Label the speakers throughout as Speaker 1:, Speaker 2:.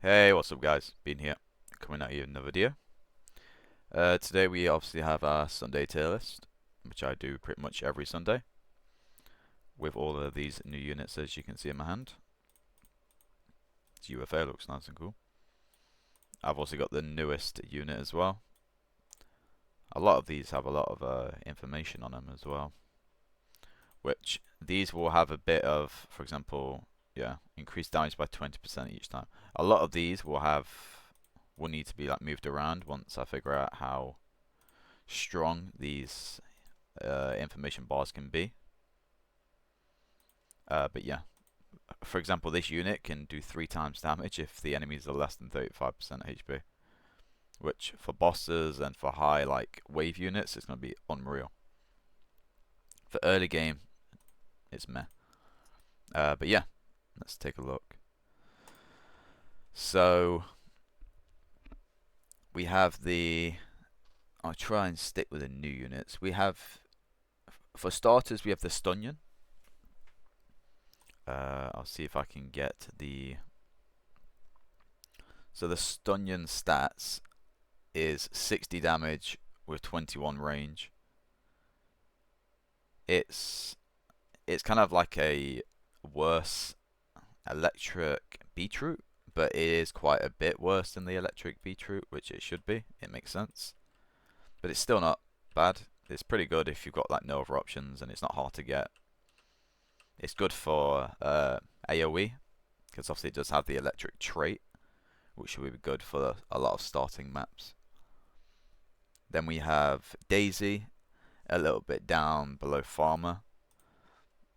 Speaker 1: Hey, what's up guys? Been here, coming at you with another video. Today we obviously have our Sunday tier list, which I do pretty much every Sunday, with all of these new units as you can see in my hand. This UFO looks nice and cool. I've also got the newest unit as well. A lot of these have a lot of information on them as well, which these will have a bit of, for example, increased damage by 20% each time. A lot of these will need to be like moved around once I figure out how strong these information bars can be. But yeah, for example, this unit can do 3 times damage if the enemies are less than 35% HP, which for bosses and for high like wave units is going to be unreal. For early game, it's meh. But yeah, let's take a look. So we have I'll try and stick with the new units. We have, for starters, we have the Stunyon. I'll see if I can get so the Stunyon stats is 60 damage with 21 range. It's kind of like a worse electric beetroot, but it is quite a bit worse than the electric beetroot, which it should be. It makes sense, but it's still not bad. It's pretty good if you've got like no other options, and it's not hard to get. It's good for AoE, because obviously it does have the electric trait, which will be good for a lot of starting maps. Then we have Daisy, a little bit down below Farmer.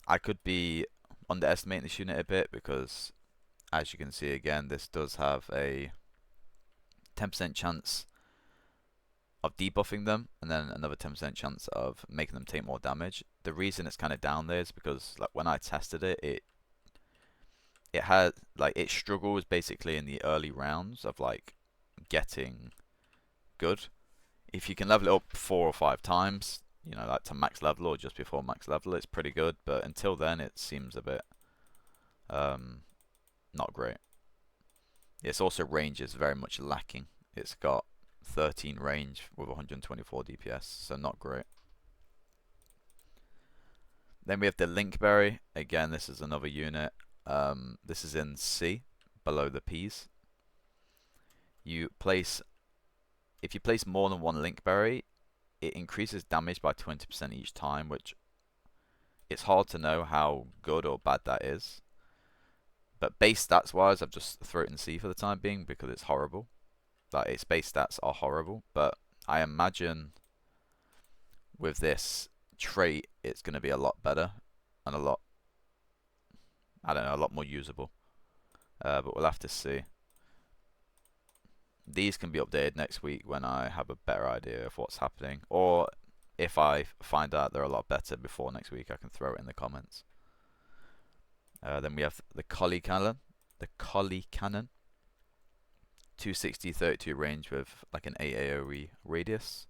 Speaker 1: I could be underestimating this unit a bit because, as you can see again, this does have a 10% chance of debuffing them, and then another 10% chance of making them take more damage. The reason it's kind of down there is because, like, when I tested it, it had like it struggles basically in the early rounds of like getting good. If you can level it up 4 or 5 times, you know, like to max level or just before max level, it's pretty good. But until then, it seems a bit not great. Its also range is very much lacking. It's got 13 range with 124 DPS, so not great. Then we have the Linkberry. Again, this is another unit. This is in C, below the P's. If you place more than one Linkberry, it increases damage by 20% each time, which it's hard to know how good or bad that is. But base stats wise, I've just thrown it in C for the time being because it's horrible. Like, its base stats are horrible, but I imagine with this trait, it's going to be a lot better and a lot more usable. But we'll have to see. These can be updated next week when I have a better idea of what's happening, or if I find out they're a lot better before next week, I can throw it in the comments. Then we have the Collie Cannon. The Collie Cannon. 260, 32 range with like an 8 AoE radius.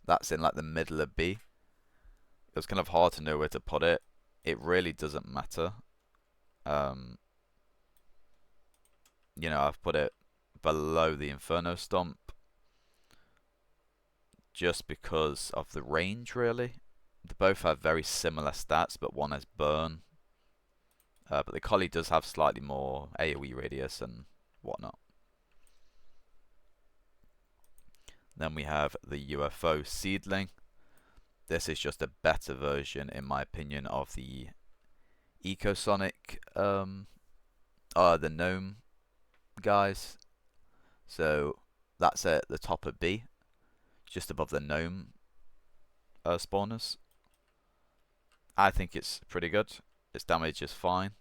Speaker 1: That's in like the middle of B. It was kind of hard to know where to put it. It really doesn't matter. You know, I've put it below the Inferno Stomp just because of the range, really. They both have very similar stats, but one has burn. But the Collie does have slightly more AoE radius and whatnot. Then we have the UFO Seedling. This is just a better version, in my opinion, of the Ecosonic, the Gnome guys. So that's at the top of B, just above the Gnome spawners. I think it's pretty good. Its damage is fine.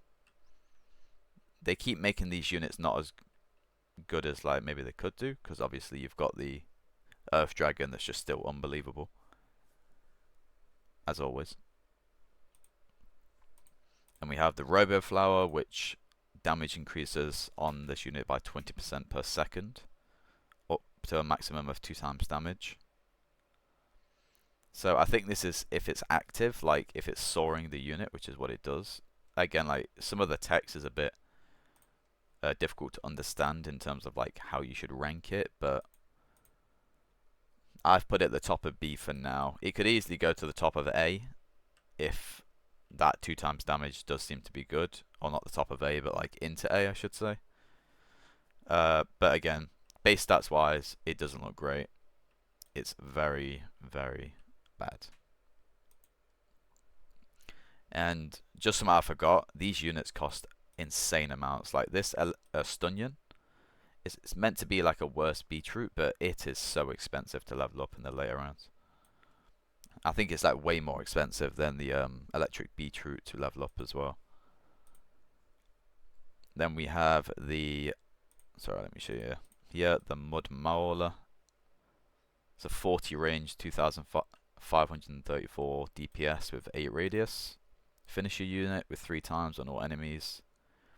Speaker 1: They keep making these units not as good as like maybe they could do, because obviously you've got the Earth Dragon that's just still unbelievable, as always. And we have the Robo Flower, which damage increases on this unit by 20% per second, up to a maximum of 2 times damage. So I think this is if it's active, like if it's soaring the unit, which is what it does. Again, like some of the text is a bit difficult to understand in terms of like how you should rank it, but I've put it at the top of B for now. It could easily go to the top of A if that 2 times damage does seem to be good, or not the top of A, but like into A, I should say. But again, base stats wise, it doesn't look great. It's very, very bad. And just something I forgot, these units cost insane amounts. Like this Stunyon, it's meant to be like a worse beetroot, but it is so expensive to level up in the later rounds. I think it's like way more expensive than the electric beetroot to level up as well. Then we have the, sorry, let me show you here, the Mudmauler. It's a 40 range, 2534 DPS with 8 radius. Finisher unit with 3 times on all enemies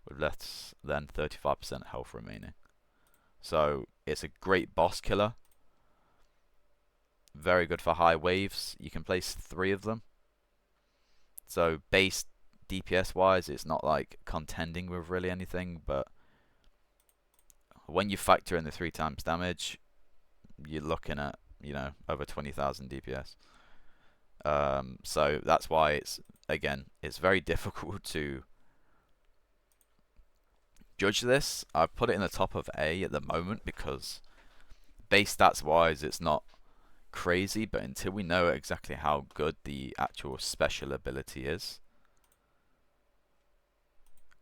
Speaker 1: with less than 35% health remaining. So it's a great boss killer. Very good for high waves. You can place 3 of them. So base DPS wise, it's not like contending with really anything, but when you factor in the 3 times damage, you're looking at, you know, over 20,000 DPS. So that's why it's, again, it's very difficult to judge this. I've put it in the top of A at the moment because base stats wise it's not crazy, but until we know exactly how good the actual special ability is,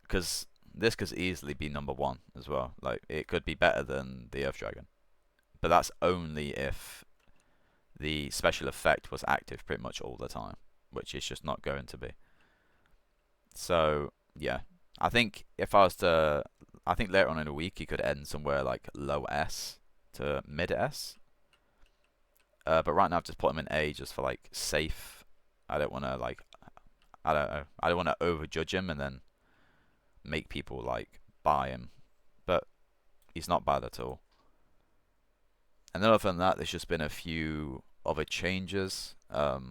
Speaker 1: because this could easily be number 1 as well. Like it could be better than the Earth Dragon, but that's only if the special effect was active pretty much all the time, which is just not going to be. So yeah, I think if I was to, I think later on in the week he could end somewhere like low S to mid S. But right now I've just put him in A just for like safe. I don't want to like, I don't know, I don't want to overjudge him and then make people like buy him. But he's not bad at all. And then other than that, there's just been a few other changes. I've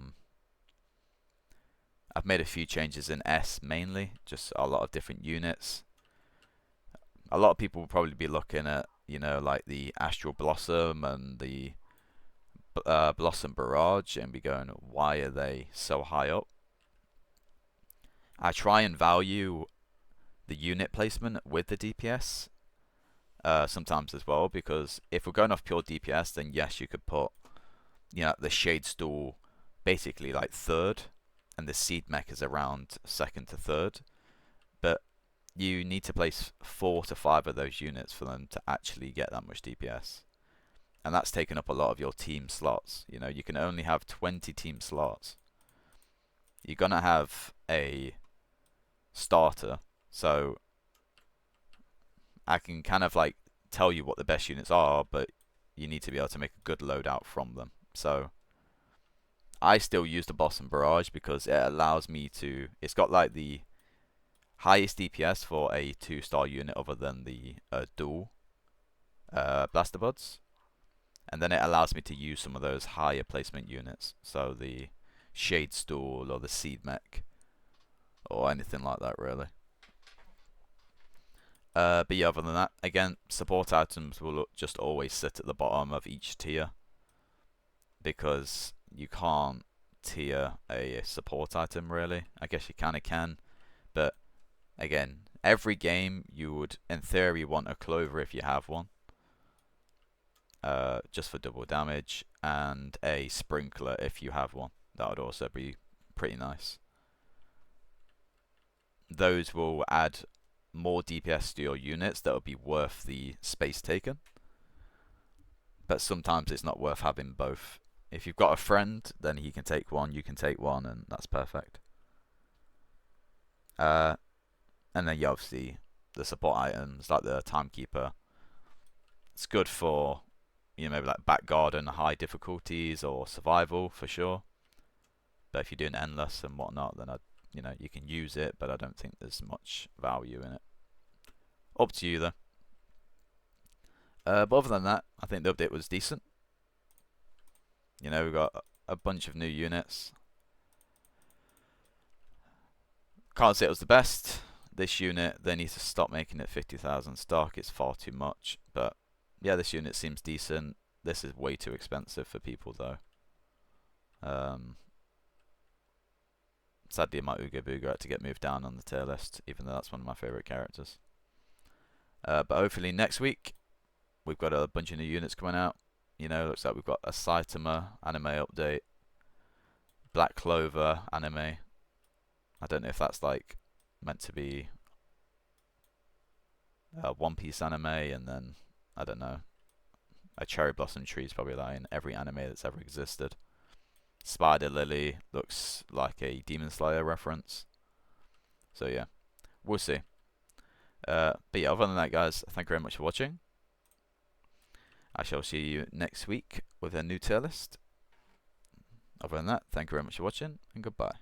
Speaker 1: made a few changes in S mainly, just a lot of different units. A lot of people will probably be looking at, you know, like the Astral Blossom and the Blossom Barrage and be going, why are they so high up? I try and value the unit placement with the DPS sometimes as well, because if we're going off pure DPS, then yes, you could put, you know, the Shade Stool basically like 3rd, and the Seed Mech is around 2nd to 3rd. But you need to place 4 to 5 of those units for them to actually get that much DPS. And that's taken up a lot of your team slots. You know, you can only have 20 team slots. You're going to have a starter, so I can kind of like tell you what the best units are, but you need to be able to make a good loadout from them. So I still use the Blossom Barrage because it allows me to, it's got like the highest DPS for a 2-star unit other than the dual Blaster Buds. And then it allows me to use some of those higher placement units. So the Shade Stool or the Seed Mech or anything like that really. But yeah, other than that, again, support items will just always sit at the bottom of each tier, because you can't tier a support item really. I guess you kind of can, but again, every game you would in theory want a Clover if you have one, just for double damage, and a Sprinkler if you have one. That would also be pretty nice. Those will add more DPS to your units that will be worth the space taken, but sometimes it's not worth having both. If you've got a friend, then he can take one, you can take one, and that's perfect. And then you obviously the support items like the Timekeeper. It's good for, you know, maybe like back garden, high difficulties, or survival for sure. But if you're doing endless and whatnot, then you know, you can use it, but I don't think there's much value in it. Up to you though. But other than that, I think the update was decent. You know, we've got a bunch of new units. Can't say it was the best. this unit, they need to stop making it 50,000 stock. It's far too much. But yeah, this unit seems decent. This is way too expensive for people though. Sadly, my Uga Booga had to get moved down on the tier list, even though that's one of my favourite characters. But hopefully next week, we've got a bunch of new units coming out. You know, looks like we've got a Saitama anime update, Black Clover anime. I don't know if that's like meant to be a One Piece anime, and then I don't know, a Cherry Blossom tree is probably like in every anime that's ever existed. Spider Lily looks like a Demon Slayer reference. So yeah, we'll see. But yeah, other than that, guys, thank you very much for watching. I shall see you next week with a new tier list. Other than that, thank you very much for watching, and goodbye.